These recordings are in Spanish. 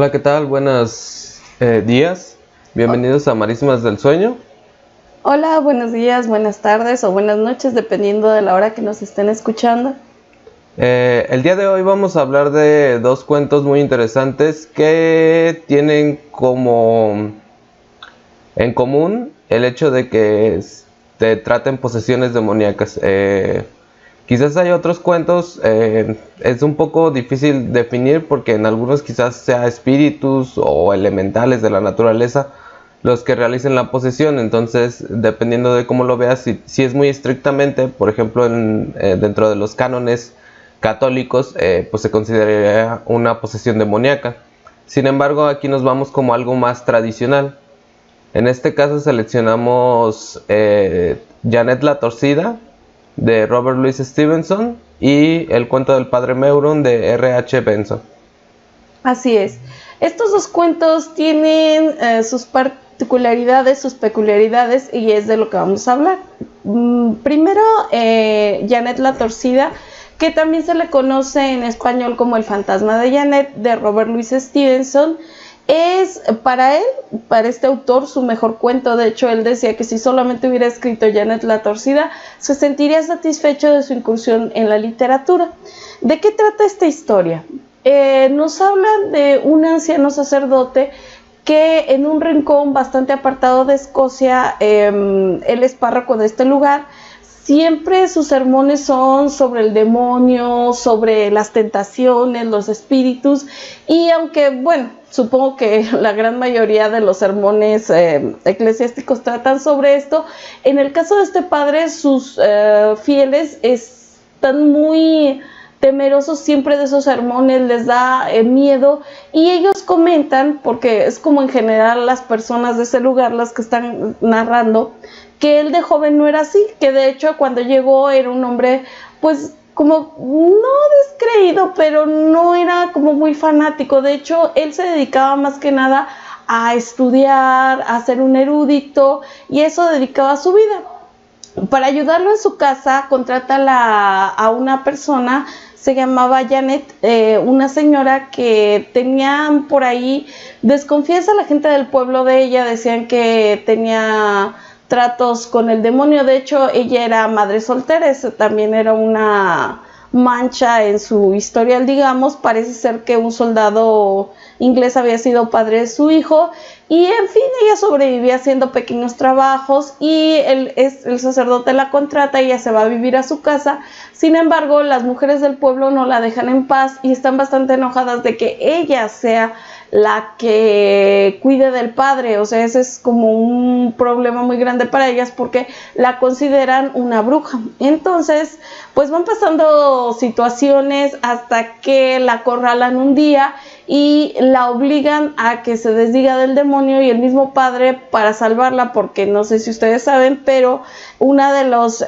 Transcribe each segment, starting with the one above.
Hola, ¿qué tal? Buenos días. Bienvenidos a Marismas del Sueño. Hola, buenos días, buenas tardes o buenas noches, dependiendo de la hora que nos estén escuchando. El día de hoy vamos a hablar de dos cuentos muy interesantes que tienen como en común el hecho de que te traten posesiones demoníacas. Quizás hay otros cuentos, es un poco difícil definir porque en algunos quizás sea espíritus o elementales de la naturaleza los que realicen la posesión. Entonces, dependiendo de cómo lo veas, si es muy estrictamente, por ejemplo, dentro de los cánones católicos, pues se consideraría una posesión demoníaca. Sin embargo, aquí nos vamos como algo más tradicional. En este caso seleccionamos Janet la Torcida, de Robert Louis Stevenson, y El cuento del padre Meuron, de R.H. Benson. Así es. Estos dos cuentos tienen sus particularidades, sus peculiaridades, y es de lo que vamos a hablar. Primero, Janet la Torcida, que también se le conoce en español como El fantasma de Janet, de Robert Louis Stevenson. Es para él, para este autor, su mejor cuento. De hecho, él decía que si solamente hubiera escrito Janet la Torcida, se sentiría satisfecho de su incursión en la literatura. ¿De qué trata esta historia? Nos habla de un anciano sacerdote que en un rincón bastante apartado de Escocia, él es párroco de este lugar. Siempre sus sermones son sobre el demonio, sobre las tentaciones, los espíritus, y aunque, bueno, supongo que la gran mayoría de los sermones eclesiásticos tratan sobre esto, en el caso de este padre, sus fieles están muy temerosos siempre de esos sermones, les da miedo, y ellos comentan, porque es como en general las personas de ese lugar las que están narrando, que él de joven no era así, que de hecho cuando llegó era un hombre pues como no descreído, pero no era como muy fanático. De hecho, él se dedicaba más que nada a estudiar, a ser un erudito, y eso dedicaba su vida. Para ayudarlo en su casa, contrata a una persona, se llamaba Janet, una señora que tenían por ahí desconfianza la gente del pueblo de ella, decían que tenía tratos con el demonio. De hecho, ella era madre soltera, eso también era una mancha en su historial, digamos. Parece ser que un soldado inglés había sido padre de su hijo, y en fin, ella sobrevivía haciendo pequeños trabajos, y el sacerdote la contrata y ella se va a vivir a su casa. Sin embargo, las mujeres del pueblo no la dejan en paz y están bastante enojadas de que ella sea la que cuide del padre. O sea, ese es como un problema muy grande para ellas porque la consideran una bruja. Entonces, pues van pasando situaciones hasta que la acorralan un día y la obligan a que se desdiga del demonio, y el mismo padre, para salvarla, porque no sé si ustedes saben, pero una de las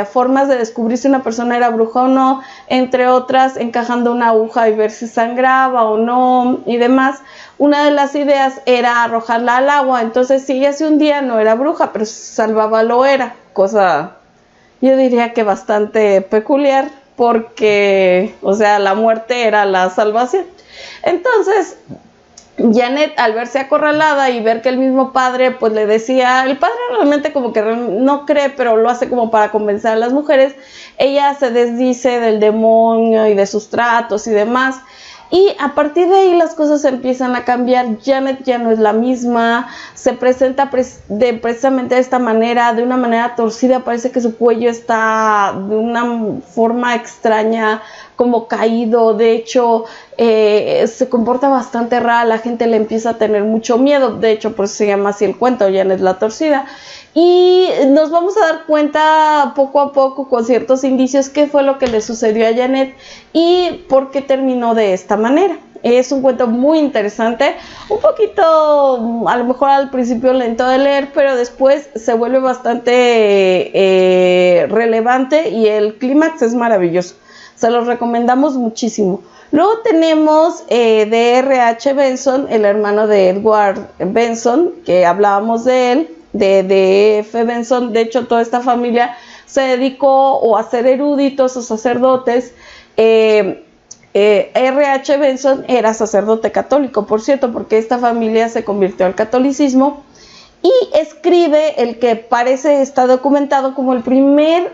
formas de descubrir si una persona era bruja o no, entre otras, encajando una aguja y ver si sangraba o no y demás, una de las ideas era arrojarla al agua. Entonces, si ella se hundía, no era bruja, pero si se salvaba, lo era. Cosa, yo diría que bastante peculiar, porque, o sea, la muerte era la salvación. Entonces, Janet, al verse acorralada y ver que el mismo padre pues le decía, el padre realmente como que no cree, pero lo hace como para convencer a las mujeres, ella se desdice del demonio y de sus tratos y demás. Y a partir de ahí las cosas empiezan a cambiar. Janet ya no es la misma, se presenta precisamente de esta manera, de una manera torcida. Parece que su cuello está de una forma extraña, como caído. De hecho, se comporta bastante rara, la gente le empieza a tener mucho miedo. De hecho, por eso se llama así el cuento, Janet la Torcida. Y nos vamos a dar cuenta poco a poco, con ciertos indicios, qué fue lo que le sucedió a Janet y por qué terminó de esta manera. Es un cuento muy interesante, un poquito, a lo mejor al principio lento de leer, pero después se vuelve bastante relevante, y el clímax es maravilloso. Se los recomendamos muchísimo. Luego tenemos de R.H. Benson, el hermano de Edward Benson, que hablábamos de él, de F. Benson. De hecho, toda esta familia se dedicó o a ser eruditos o sacerdotes. R.H. Benson era sacerdote católico, por cierto, porque esta familia se convirtió al catolicismo, y escribe el que parece está documentado como el primer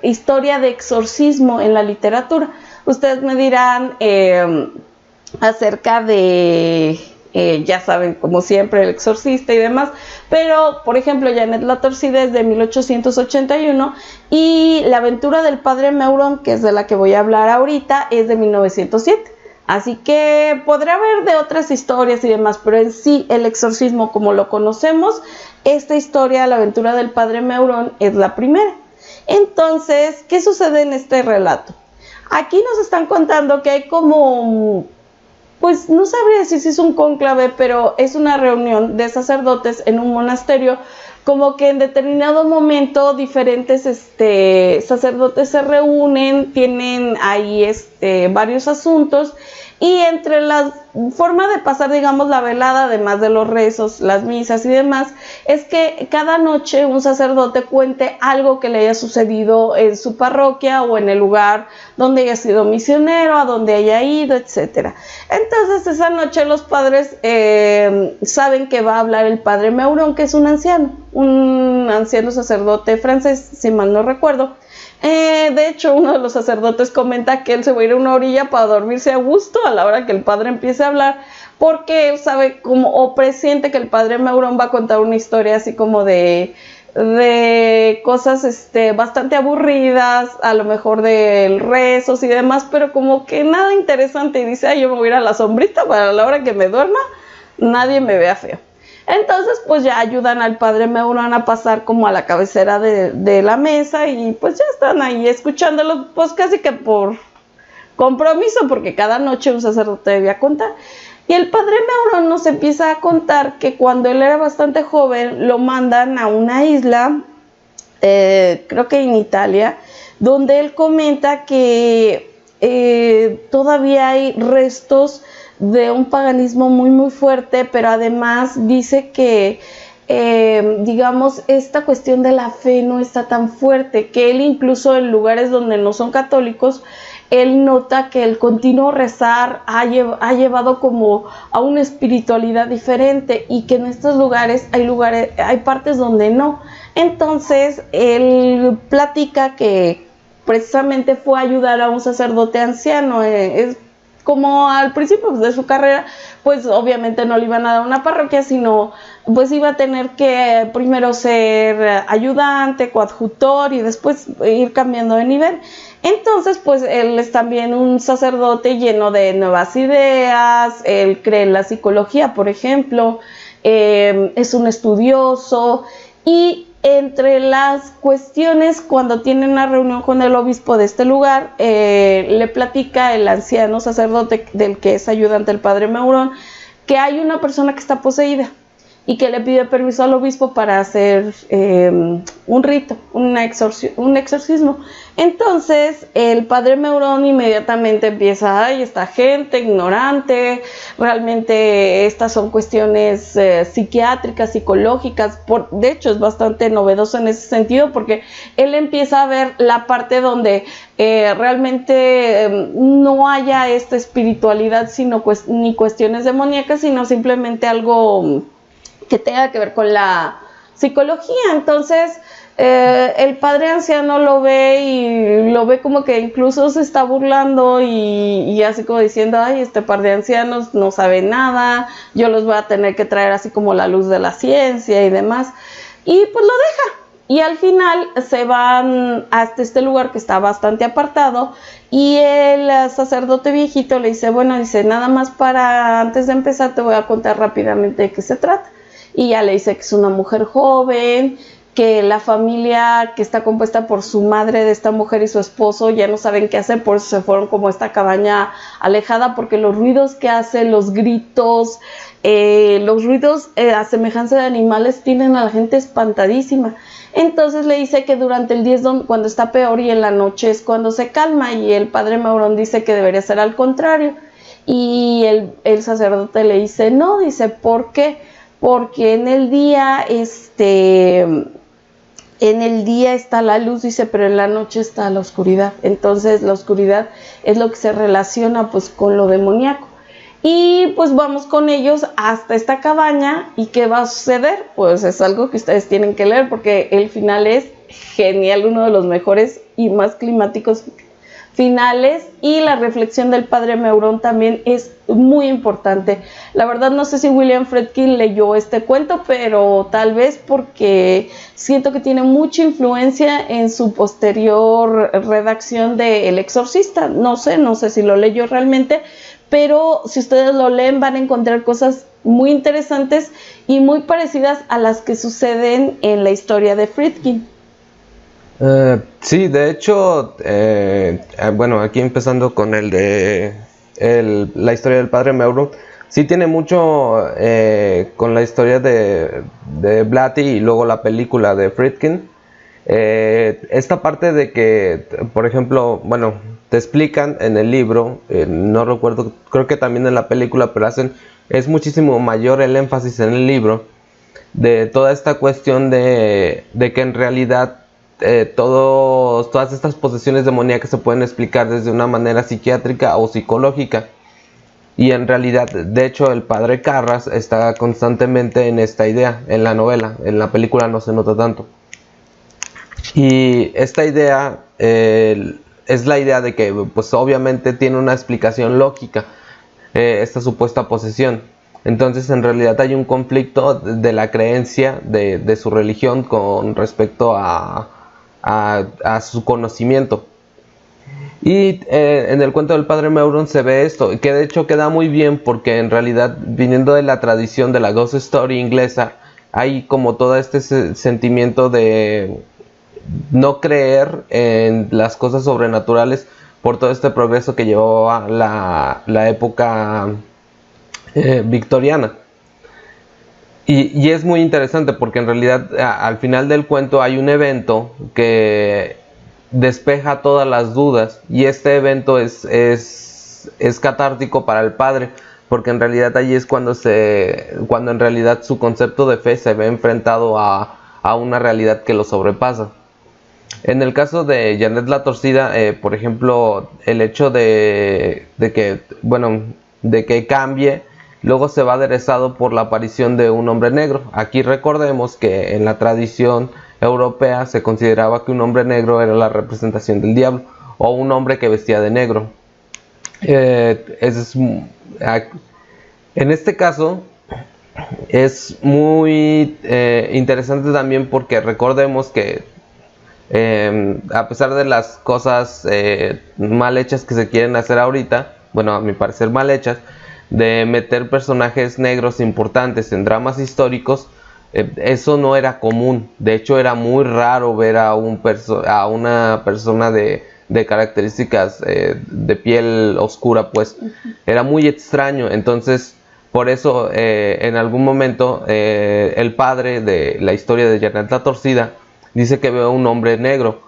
historia de exorcismo en la literatura. Ustedes me dirán acerca de, ya saben, como siempre, El Exorcista y demás, pero, por ejemplo, Janet la Torcida es de 1881 y La aventura del padre Meuron, que es de la que voy a hablar ahorita, es de 1907. Así que podrá haber de otras historias y demás, pero en sí el exorcismo como lo conocemos, esta historia, La aventura del padre Meuron, es la primera. Entonces, ¿qué sucede en este relato? Aquí nos están contando que hay como, pues no sabría decir si es un cónclave, pero es una reunión de sacerdotes en un monasterio, como que en determinado momento diferentes sacerdotes se reúnen, tienen ahí varios asuntos, y entre la forma de pasar, digamos, la velada, además de los rezos, las misas y demás, es que cada noche un sacerdote cuente algo que le haya sucedido en su parroquia o en el lugar donde haya sido misionero, a donde haya ido, etc. Entonces esa noche los padres saben que va a hablar el padre Meuron, que es un anciano sacerdote francés, si mal no recuerdo. De hecho, uno de los sacerdotes comenta que él se va a ir a una orilla para dormirse a gusto a la hora que el padre empiece a hablar, porque él sabe o presiente que el padre Meuron va a contar una historia así como de cosas bastante aburridas, a lo mejor de rezos y demás, pero como que nada interesante, y dice, yo me voy a ir a la sombrita para la hora que me duerma, nadie me vea feo. Entonces pues ya ayudan al padre Meuron a pasar como a la cabecera de la mesa, y pues ya están ahí escuchándolo, pues casi que por compromiso, porque cada noche un sacerdote debía contar. Y el padre Meuron nos empieza a contar que cuando él era bastante joven lo mandan a una isla, creo que en Italia, donde él comenta que todavía hay restos de un paganismo muy muy fuerte, pero además dice que digamos, esta cuestión de la fe no está tan fuerte, que él incluso en lugares donde no son católicos, él nota que el continuo rezar ha llevado como a una espiritualidad diferente, y que en estos lugares hay partes donde no. Entonces él platica que precisamente fue a ayudar a un sacerdote anciano, como al principio de su carrera, pues obviamente no le iban a dar una parroquia, sino pues iba a tener que primero ser ayudante, coadjutor, y después ir cambiando de nivel. Entonces pues él es también un sacerdote lleno de nuevas ideas, él cree en la psicología, por ejemplo, es un estudioso, y entre las cuestiones, cuando tiene una reunión con el obispo de este lugar, le platica el anciano sacerdote del que es ayudante el padre Meuron, que hay una persona que está poseída y que le pide permiso al obispo para hacer un rito, un exorcismo. Entonces el padre Meuron inmediatamente empieza, esta gente ignorante, realmente estas son cuestiones psiquiátricas, psicológicas, de hecho es bastante novedoso en ese sentido, porque él empieza a ver la parte donde realmente no haya esta espiritualidad, sino ni cuestiones demoníacas, sino simplemente algo que tenga que ver con la psicología. Entonces el padre anciano lo ve como que incluso se está burlando, y así como diciendo, este par de ancianos no sabe nada, yo los voy a tener que traer así como la luz de la ciencia y demás, y pues lo deja. Y al final se van hasta este lugar que está bastante apartado, y el sacerdote viejito le dice, bueno, nada más antes de empezar te voy a contar rápidamente de qué se trata. Y ya le dice que es una mujer joven, que la familia que está compuesta por su madre de esta mujer y su esposo ya no saben qué hacer, por eso se fueron como a esta cabaña alejada, porque los ruidos que hace, los gritos, a semejanza de animales, tienen a la gente espantadísima. Entonces le dice que durante el día es cuando está peor, y en la noche es cuando se calma, y el padre Meuron dice que debería ser al contrario. Y el sacerdote le dice, no, dice, ¿por qué? Porque en el día en el día está la luz, dice, pero en la noche está la oscuridad. Entonces la oscuridad es lo que se relaciona pues con lo demoníaco. Y pues vamos con ellos hasta esta cabaña. ¿Y qué va a suceder? Pues es algo que ustedes tienen que leer porque el final es genial, uno de los mejores y más climáticos finales, y la reflexión del padre Meuron también es muy importante. La verdad no sé si William Friedkin leyó este cuento, pero tal vez porque siento que tiene mucha influencia en su posterior redacción de El Exorcista. No sé si lo leyó realmente, pero si ustedes lo leen van a encontrar cosas muy interesantes y muy parecidas a las que suceden en la historia de Friedkin. Sí, de hecho, bueno, aquí empezando con la historia del padre Meuron, sí tiene mucho con la historia de Blatty y luego la película de Friedkin. Esta parte de que, por ejemplo, bueno, te explican en el libro, no recuerdo, creo que también en la película, pero es muchísimo mayor el énfasis en el libro de toda esta cuestión de que en realidad todas estas posesiones demoníacas se pueden explicar desde una manera psiquiátrica o psicológica. Y en realidad, de hecho, el padre Carras está constantemente en esta idea, en la novela. En la película no se nota tanto. Y esta idea es la idea de que, pues obviamente tiene una explicación lógica, esta supuesta posesión. Entonces, en realidad hay un conflicto de la creencia de su religión con respecto a su conocimiento. Y en el cuento del padre Meuron se ve esto, que de hecho queda muy bien porque en realidad, viniendo de la tradición de la Ghost Story inglesa, hay como todo este sentimiento de no creer en las cosas sobrenaturales por todo este progreso que llevaba la época victoriana. Y es muy interesante porque en realidad al final del cuento hay un evento que despeja todas las dudas, y este evento es catártico para el padre, porque en realidad allí es cuando en realidad su concepto de fe se ve enfrentado a una realidad que lo sobrepasa. En el caso de Janet la Torcida, por ejemplo, el hecho de que cambie, luego se va aderezado por la aparición de un hombre negro. Aquí recordemos que en la tradición europea se consideraba que un hombre negro era la representación del diablo, o un hombre que vestía de negro. En este caso es muy interesante también porque recordemos que a pesar de las cosas mal hechas que se quieren hacer ahorita, bueno, a mi parecer mal hechas, de meter personajes negros importantes en dramas históricos, eso no era común. De hecho, era muy raro ver a una persona de características de piel oscura, pues era muy extraño. Entonces, por eso en algún momento el padre de la historia de Janet la Torcida dice que ve a un hombre negro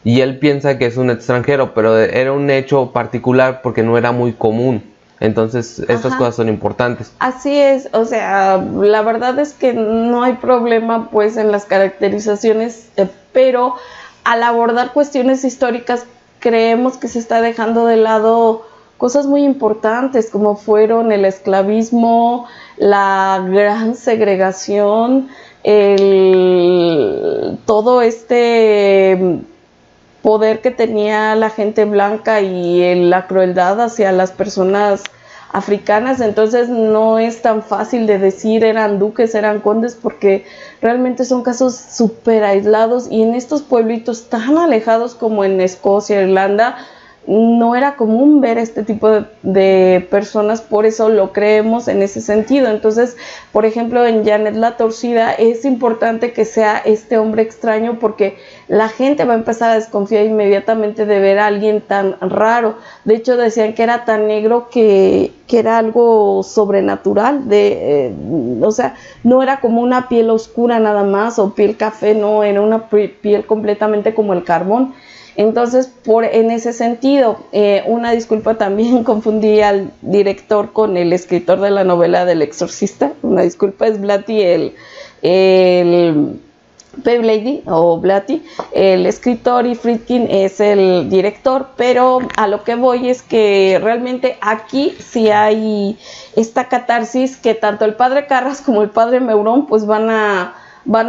y él piensa que es un extranjero, pero era un hecho particular porque no era muy común. Entonces, estas cosas son importantes. Así es, o sea, la verdad es que no hay problema pues en las caracterizaciones, pero al abordar cuestiones históricas creemos que se está dejando de lado cosas muy importantes como fueron el esclavismo, la gran segregación, todo este poder que tenía la gente blanca y la crueldad hacia las personas africanas. Entonces no es tan fácil de decir eran duques, eran condes, porque realmente son casos súper aislados, y en estos pueblitos tan alejados como en Escocia, Irlanda, no era común ver este tipo de personas, por eso lo creemos en ese sentido. Entonces, por ejemplo, en Janet la Torcida es importante que sea este hombre extraño, porque la gente va a empezar a desconfiar inmediatamente de ver a alguien tan raro. De hecho, decían que era tan negro que era algo sobrenatural, o sea, no era como una piel oscura nada más o piel café, no, era una piel completamente como el carbón. Entonces, en ese sentido, una disculpa, también confundí al director con el escritor de la novela del Exorcista. Una disculpa, es Blatty el Pablady o Blatty, el escritor, y Friedkin es el director, pero a lo que voy es que realmente aquí sí hay esta catarsis que tanto el padre Karras como el padre Meuron pues van a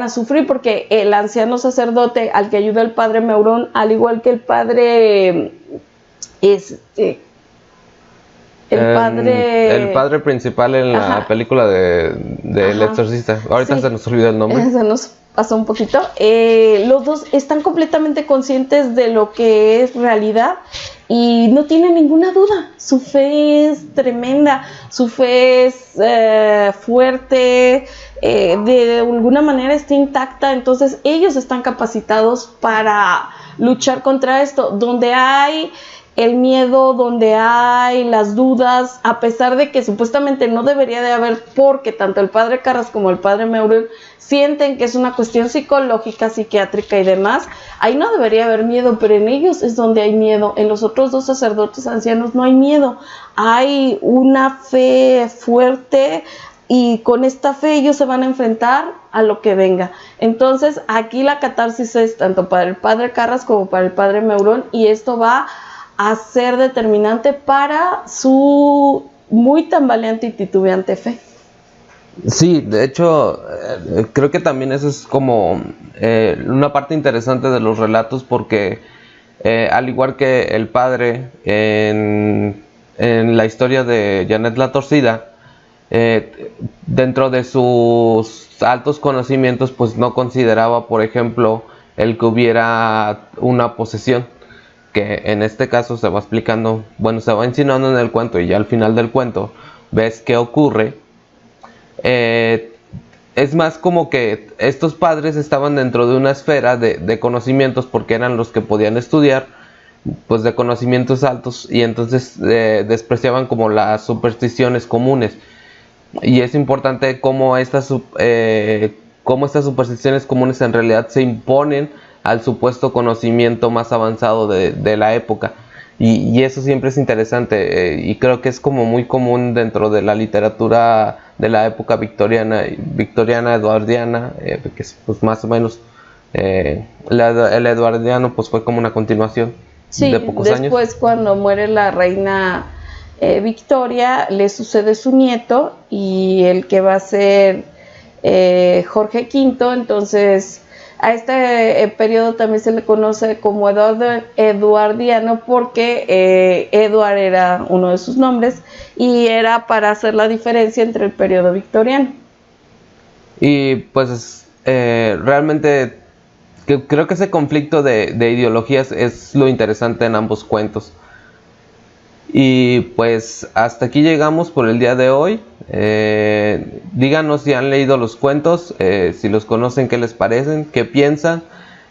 sufrir, porque el anciano sacerdote al que ayuda el padre Meuron, al igual que el padre el padre principal en la película de El Exorcista. Ahorita se nos olvidó el nombre. Se nos pasó un poquito. Los dos están completamente conscientes de lo que es realidad y no tienen ninguna duda. Su fe es tremenda, su fe es fuerte, de alguna manera está intacta. Entonces ellos están capacitados para luchar contra esto. Donde hay el miedo, donde hay las dudas, a pesar de que supuestamente no debería de haber, porque tanto el padre Karras como el padre Meuron sienten que es una cuestión psicológica, psiquiátrica y demás, ahí no debería haber miedo, pero en ellos es donde hay miedo. En los otros dos sacerdotes ancianos no hay miedo, hay una fe fuerte, y con esta fe ellos se van a enfrentar a lo que venga. Entonces aquí la catarsis es tanto para el padre Karras como para el padre Meuron, y esto va a ser determinante para su muy tambaleante y titubeante fe. Sí, de hecho, creo que también eso es como una parte interesante de los relatos, porque al igual que el padre en la historia de Janet la Torcida, dentro de sus altos conocimientos, pues no consideraba, por ejemplo, el que hubiera una posesión, que en este caso se va explicando, bueno, se va insinuando en el cuento, y ya al final del cuento ves qué ocurre. Es más como que estos padres estaban dentro de una esfera de conocimientos, porque eran los que podían estudiar, pues de conocimientos altos, y entonces despreciaban como las supersticiones comunes. Y es importante cómo estas supersticiones comunes en realidad se imponen al supuesto conocimiento más avanzado de la época, y eso siempre es interesante, y creo que es como muy común dentro de la literatura de la época victoriana, eduardiana, que es pues más o menos el eduardiano pues fue como una continuación de pocos años. Después, cuando muere la reina Victoria, le sucede su nieto, y el que va a ser Jorge V. Entonces a este periodo también se le conoce como eduardiano, porque Edward era uno de sus nombres, y era para hacer la diferencia entre el periodo victoriano. Y pues realmente creo que ese conflicto de ideologías es lo interesante en ambos cuentos. Y pues hasta aquí llegamos por el día de hoy. Díganos si han leído los cuentos, si los conocen, qué les parecen, qué piensan,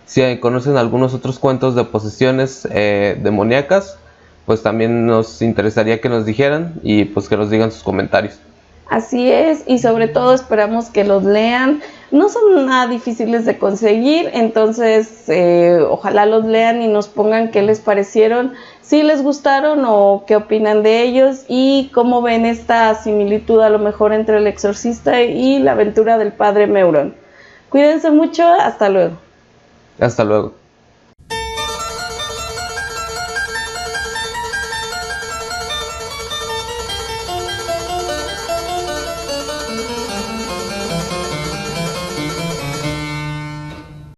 si conocen algunos otros cuentos de posesiones demoníacas, pues también nos interesaría que nos dijeran, y pues que nos digan sus comentarios. Así es, y sobre todo esperamos que los lean. No son nada difíciles de conseguir, entonces ojalá los lean y nos pongan qué les parecieron, si les gustaron o qué opinan de ellos, y cómo ven esta similitud a lo mejor entre El Exorcista y la aventura del padre Meuron. Cuídense mucho, hasta luego. Hasta luego.